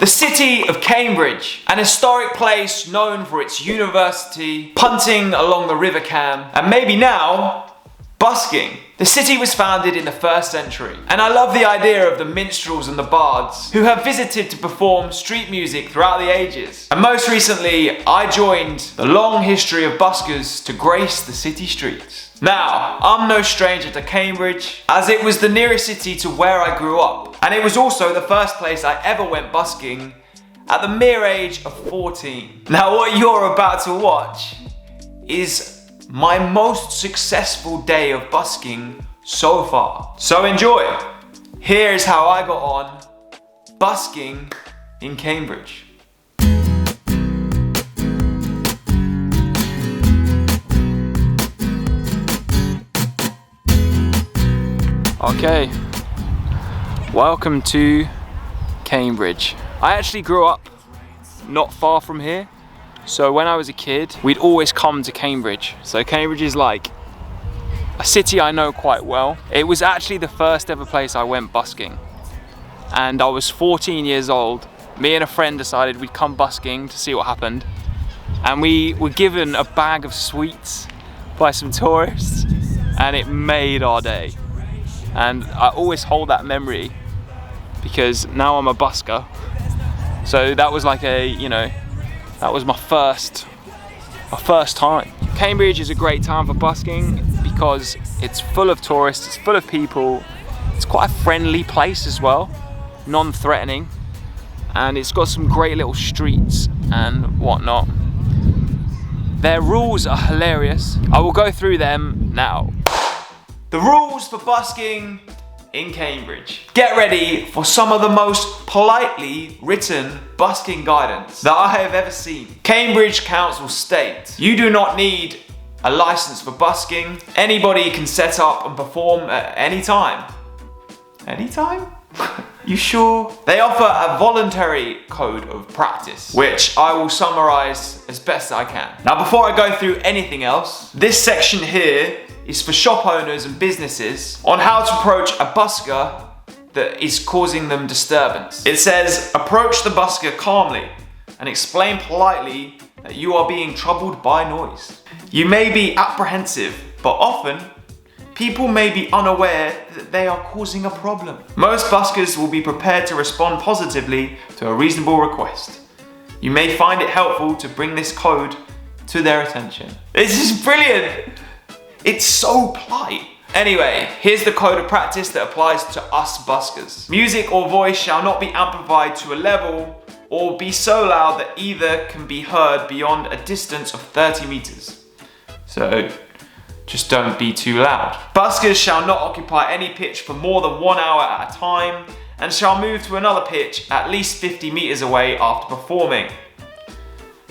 The city of Cambridge, an historic place known for its university, punting along the River Cam, and maybe now, busking. The city was founded in the 1st century, and I love the idea of the minstrels and the bards who have visited to perform street music throughout the ages. And most recently, I joined the long history of buskers to grace the city streets. Now, I'm no stranger to Cambridge, as it was the nearest city to where I grew up, and it was also the first place I ever went busking at the mere age of 14. Now, what you're about to watch is my most successful day of busking so far. So enjoy. Here's how I got on busking in Cambridge. Okay, welcome to Cambridge. I actually grew up not far from here. So when I was a kid, we'd always come to Cambridge. So Cambridge is like a city I know quite well. It was actually the first ever place I went busking. And I was 14 years old. Me and a friend decided we'd come busking to see what happened. And we were given a bag of sweets by some tourists, and it made our day. And I always hold that memory because now I'm a busker. So that was like a, you know, that was my first time. Cambridge is a great town for busking because it's full of tourists, it's full of people, it's quite a friendly place as well, non-threatening, and it's got some great little streets and whatnot. Their rules are hilarious. I will go through them now. The rules for busking in Cambridge. Get ready for some of the most politely written busking guidance that I have ever seen. Cambridge Council state, you do not need a license for busking. Anybody can set up and perform at any time. Any time? You sure? They offer a voluntary code of practice, which I will summarize as best I can. Now, before I go through anything else, this section here is for shop owners and businesses on how to approach a busker that is causing them disturbance. It says, approach the busker calmly and explain politely that you are being troubled by noise. You may be apprehensive, but often people may be unaware that they are causing a problem. Most buskers will be prepared to respond positively to a reasonable request. You may find it helpful to bring this code to their attention. This is brilliant. It's so polite. Anyway, here's the code of practice that applies to us buskers. Music or voice shall not be amplified to a level or be so loud that either can be heard beyond a distance of 30 meters. So just don't be too loud. Buskers shall not occupy any pitch for more than 1 hour at a time and shall move to another pitch at least 50 meters away after performing.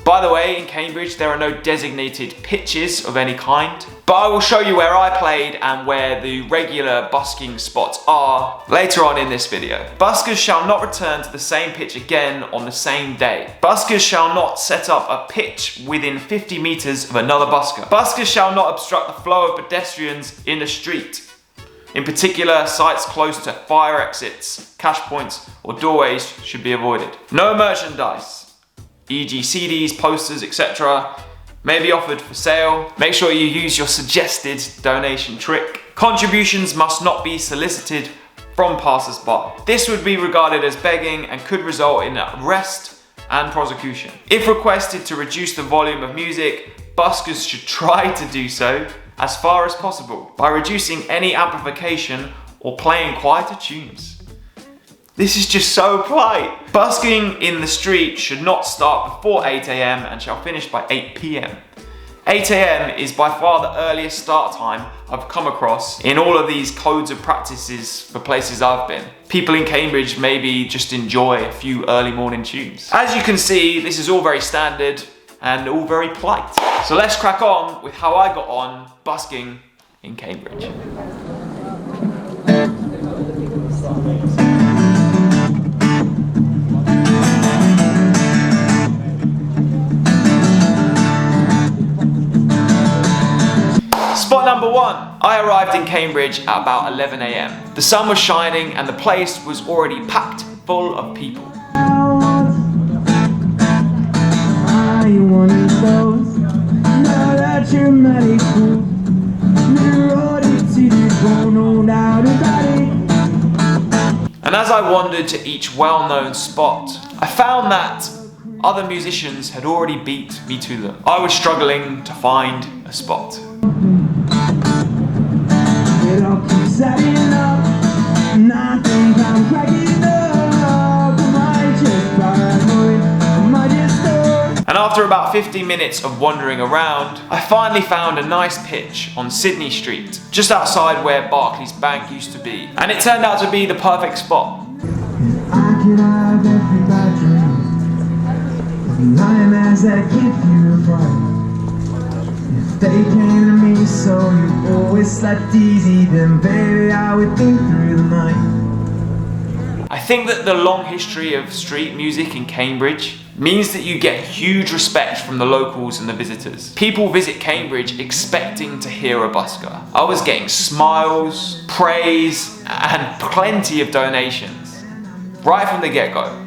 By the way, in Cambridge there are no designated pitches of any kind, but I will show you where I played and where the regular busking spots are later on in this video. Buskers shall not return to the same pitch again on the same day. Buskers shall not set up a pitch within 50 meters of another busker. Buskers shall not obstruct the flow of pedestrians in the street. In particular, sites close to fire exits, cash points, or doorways should be avoided. No merchandise, e.g. CDs, posters, etc. may be offered for sale. Make sure you use your suggested donation trick. Contributions must not be solicited from passers-by. This would be regarded as begging and could result in arrest and prosecution. If requested to reduce the volume of music, buskers should try to do so as far as possible by reducing any amplification or playing quieter tunes. This is just so polite. Busking in the street should not start before 8 AM and shall finish by 8 PM. 8 AM is by far the earliest start time I've come across in all of these codes of practices for places I've been. People in Cambridge maybe just enjoy a few early morning tunes. As you can see, this is all very standard and all very polite. So let's crack on with how I got on busking in Cambridge. Spot number one. I arrived in Cambridge at about 11 AM. The sun was shining and the place was already packed full of people. wandered to each well-known spot, I found that other musicians had already beat me to them. I was struggling to find a spot. And after about 15 minutes of wandering around, I finally found a nice pitch on Sydney Street, just outside where Barclays Bank used to be. And it turned out to be the perfect spot. Nightmares that keep you apart. If they came to me so you always slept easy, then baby I would think through the night. I think that the long history of street music in Cambridge means that you get huge respect from the locals and the visitors. People visit Cambridge expecting to hear a busker. I was getting smiles, praise, and plenty of donations right from the get-go.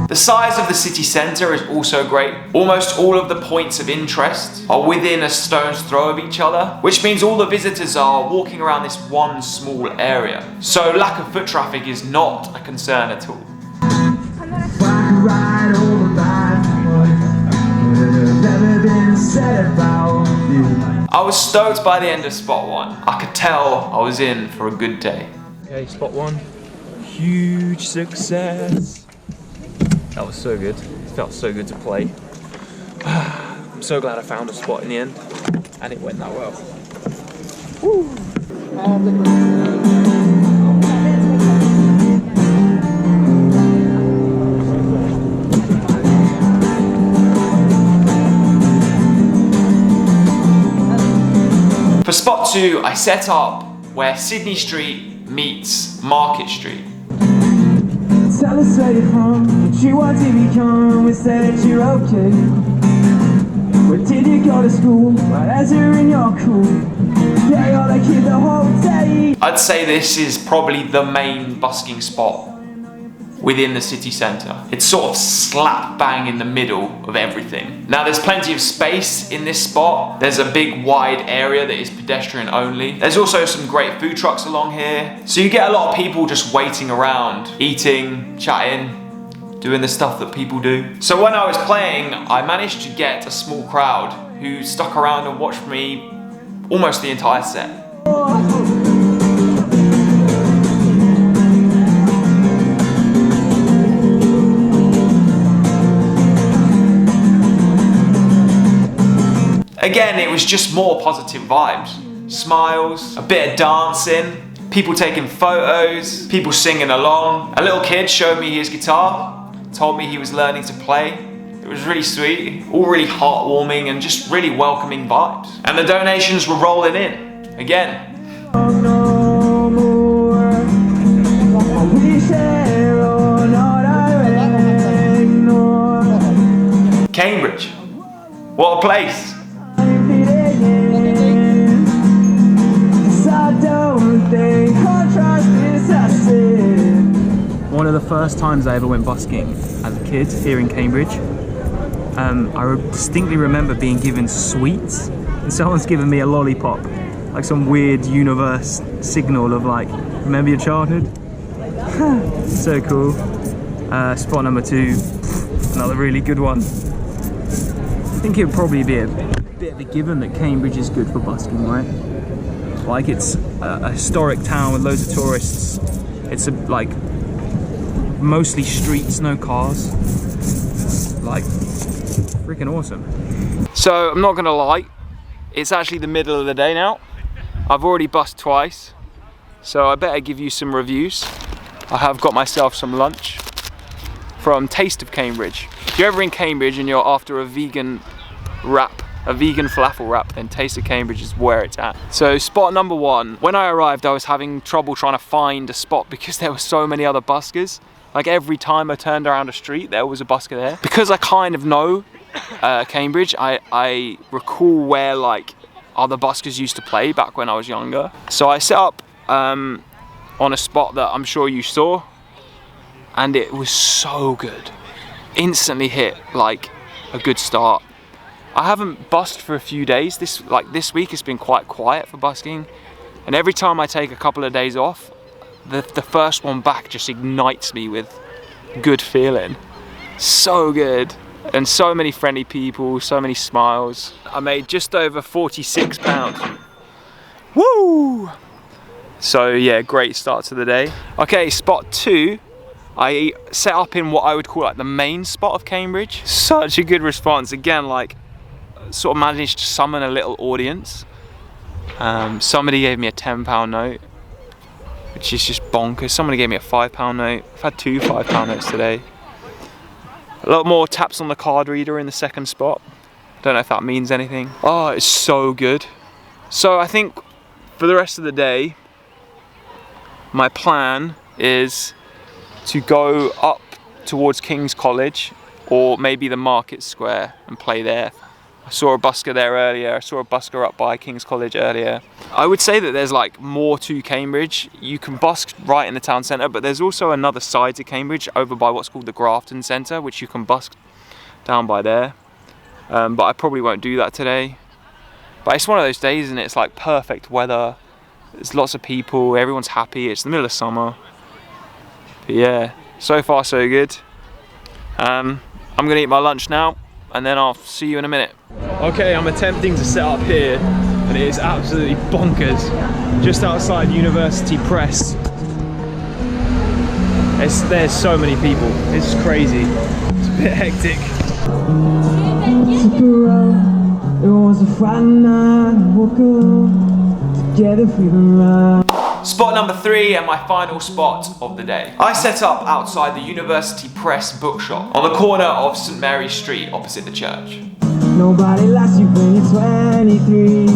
The size of the city centre is also great. Almost all of the points of interest are within a stone's throw of each other, which means all the visitors are walking around this one small area. So lack of foot traffic is not a concern at all. I was stoked by the end of spot one. I could tell I was in for a good day. Okay, spot one. Huge success. That was so good. It felt so good to play. I'm so glad I found a spot in the end, and it went that well. Woo. For spot two, I set up where Sydney Street meets Market Street. Tell us where you're from, what you want to become, we said that you're okay. Where did you go to school, right as you're in your cool? Yeah, you're the kid the whole day. I'd say this is probably the main busking spot within the city centre. It's sort of slap bang in the middle of everything. Now there's plenty of space in this spot. There's a big wide area that is pedestrian only. There's also some great food trucks along here. So you get a lot of people just waiting around, eating, chatting, doing the stuff that people do. So when I was playing, I managed to get a small crowd who stuck around and watched me almost the entire set. Again, it was just more positive vibes. Smiles, a bit of dancing, people taking photos, people singing along. A little kid showed me his guitar, told me he was learning to play. It was really sweet, all really heartwarming and just really welcoming vibes. And the donations were rolling in, again. Cambridge, what a place. One of the first times I ever went busking as a kid here in Cambridge, I distinctly remember being given sweets and someone's given me a lollipop, like some weird universe signal of like, remember your childhood? So cool. Spot number two, another really good one. I think it would probably be a bit of a given that Cambridge is good for busking, right? Like it's a historic town with loads of tourists. It's like mostly streets, no cars. Like freaking awesome. So I'm not gonna lie, it's actually the middle of the day now. I've already busked twice, so I better give you some reviews. I have got myself some lunch from Taste of Cambridge. If you're ever in Cambridge and you're after a vegan wrap, a vegan falafel wrap, then Taste of Cambridge is where it's at. So spot number one, when I arrived I was having trouble trying to find a spot because there were so many other buskers. Like every time I turned around a street there was a busker there. Because I kind of know Cambridge, I recall where like other buskers used to play back when I was younger. So I set up on a spot that I'm sure you saw, and it was so good. instantly hit like a good start. I haven't busked for a few days. This week it's been quite quiet for busking, and every time I take a couple of days off, the first one back just ignites me with good feeling. So good, and so many friendly people, so many smiles. I made just over 46 pounds. Woo! So yeah, great start to the day. Okay, spot 2. I set up in what I would call like the main spot of Cambridge. Such a good response. Again, like sort of managed to summon a little audience. Somebody gave me a £10 note, which is just bonkers. Somebody gave me a £5 note. I've had 2 £5 notes today. A lot more taps on the card reader in the second spot. Don't know if that means anything. Oh, it's so good. So I think for the rest of the day, my plan is to go up towards King's College or maybe the Market Square and play there. I saw a busker there earlier. I saw a busker up by King's College earlier. I would say that there's like more to Cambridge. You can busk right in the town centre, but there's also another side to Cambridge over by what's called the Grafton Centre, which you can busk down by there. But I probably won't do that today. But it's one of those days and it's like perfect weather. There's lots of people, everyone's happy. It's the middle of summer. But yeah, so far so good. I'm gonna eat my lunch now and then I'll see you in a minute. Okay, I'm attempting to set up here and it is absolutely bonkers. Just outside University Press. There's so many people, it's crazy. It's a bit hectic. It was a Friday night, I woke up together feeling right. Spot number 3 and my final spot of the day. I set up outside the University Press bookshop on the corner of St Mary's Street opposite the church. Nobody likes you when you're 23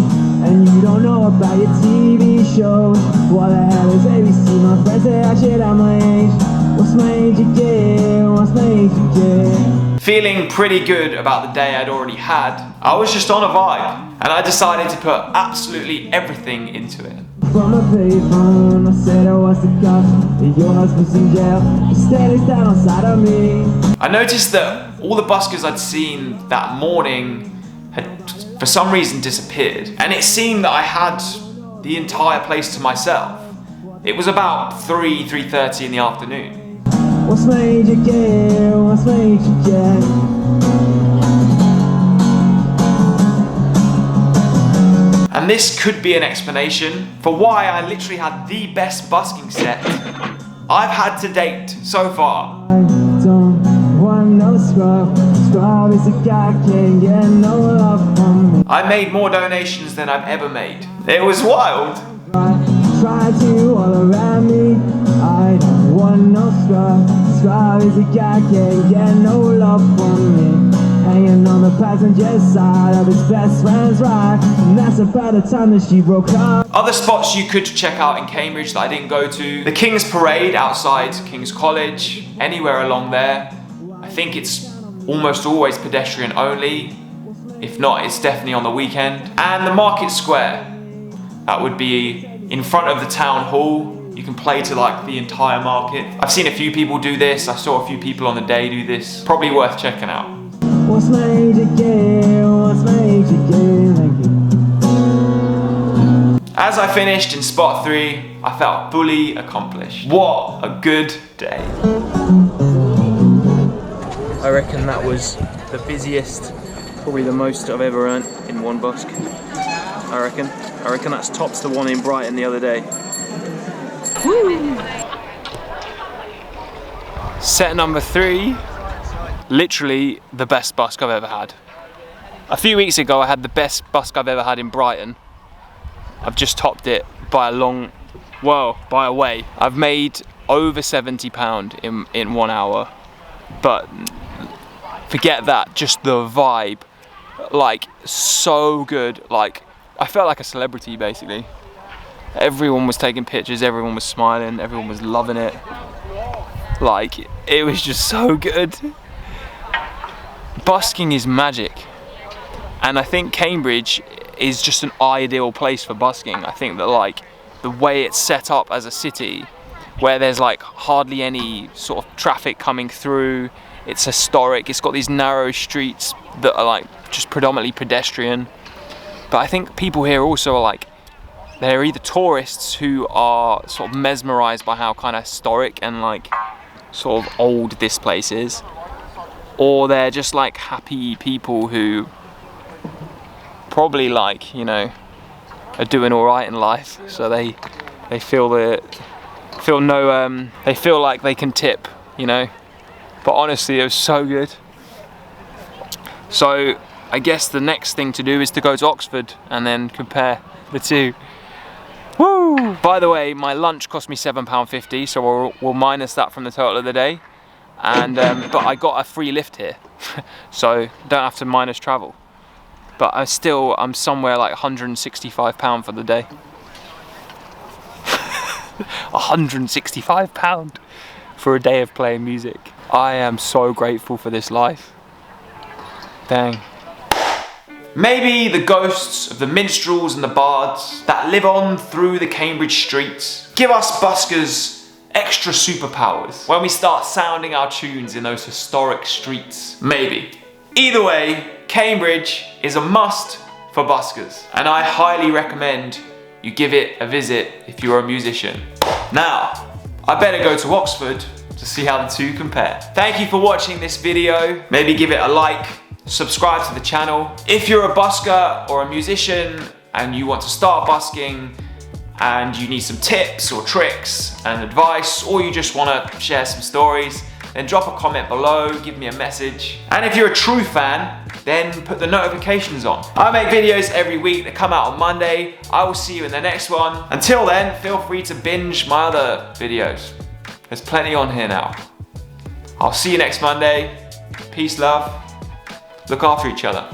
and you don't know about your TV shows. What the hell is ABC? My friends say I should have my age. What's my age again? What's my age again? Feeling pretty good about the day I'd already had, I was just on a vibe and I decided to put absolutely everything into it. From a payphone, I said I was the cop, that your husband's in jail, he's standing down on side of me. I noticed that all the buskers I'd seen that morning had for some reason disappeared, and it seemed that I had the entire place to myself. It was about 3:30 in the afternoon. What's my age again? What's my age again? And this could be an explanation for why I literally had the best busking set I've had to date so far. I don't want no scrub. Scrub is a guy can't get no love from me. I made more donations than I've ever made. It was wild. Try to all around me. I don't want no scrub. Scrub is a guy can't get no love from me. Hanging on the passenger side of his best friend's ride, and that's about the time that she broke up. Other spots you could check out in Cambridge that I didn't go to: the King's Parade outside King's College, anywhere along there. I think it's almost always pedestrian only. If not, it's definitely on the weekend. And the Market Square. That would be in front of the town hall. You can play to like the entire market. I've seen a few people do this. I saw a few people on the day do this. Probably worth checking out. What's my age again? What's my age again? As I finished in spot 3, I felt fully accomplished. What a good day. I reckon that was the busiest, probably the most I've ever earned in one busk. I reckon that's tops the one in Brighton the other day. Woo! Set number 3. Literally the best busk I've ever had. A few weeks ago I had the best busk I've ever had in Brighton. I've just topped it by a way. I've made over £70 in 1 hour. But forget that, just the vibe. Like, so good. Like, I felt like a celebrity basically. Everyone was taking pictures, everyone was smiling, everyone was loving it. Like, it was just so good. Busking is magic, and I think Cambridge is just an ideal place for busking. I think that like the way it's set up as a city, where there's like hardly any sort of traffic coming through, It's historic. It's got these narrow streets that are like just predominantly pedestrian. But I think people here also are like, they're either tourists who are sort of mesmerized by how kind of historic and like sort of old this place is, or they're just like happy people who probably like, you know, are doing all right in life, so they feel they feel like they can tip, you know. But honestly, it was so good. So I guess the next thing to do is to go to Oxford and then compare the two. Woo! By the way, my lunch cost me £7.50, so we'll minus that from the total of the day. And but I got a free lift here, so don't have to minus travel. But I'm somewhere like £165 for the day. £165 for a day of playing music. I am so grateful for this life. Dang. Maybe the ghosts of the minstrels and the bards that live on through the Cambridge streets give us buskers extra superpowers when we start sounding our tunes in those historic streets. Maybe. Either way, Cambridge is a must for buskers, and I highly recommend you give it a visit if you're a musician. Now, I better go to Oxford to see how the two compare. Thank you for watching this video. Maybe give it a like, subscribe to the channel. If you're a busker or a musician and you want to start busking and you need some tips or tricks and advice, or you just want to share some stories, then drop a comment below, give me a message. And if you're a true fan, then put the notifications on. I make videos every week that come out on Monday. I will see you in the next one. Until then, feel free to binge my other videos. There's plenty on here now. I'll see you next Monday. Peace, love. Look after each other.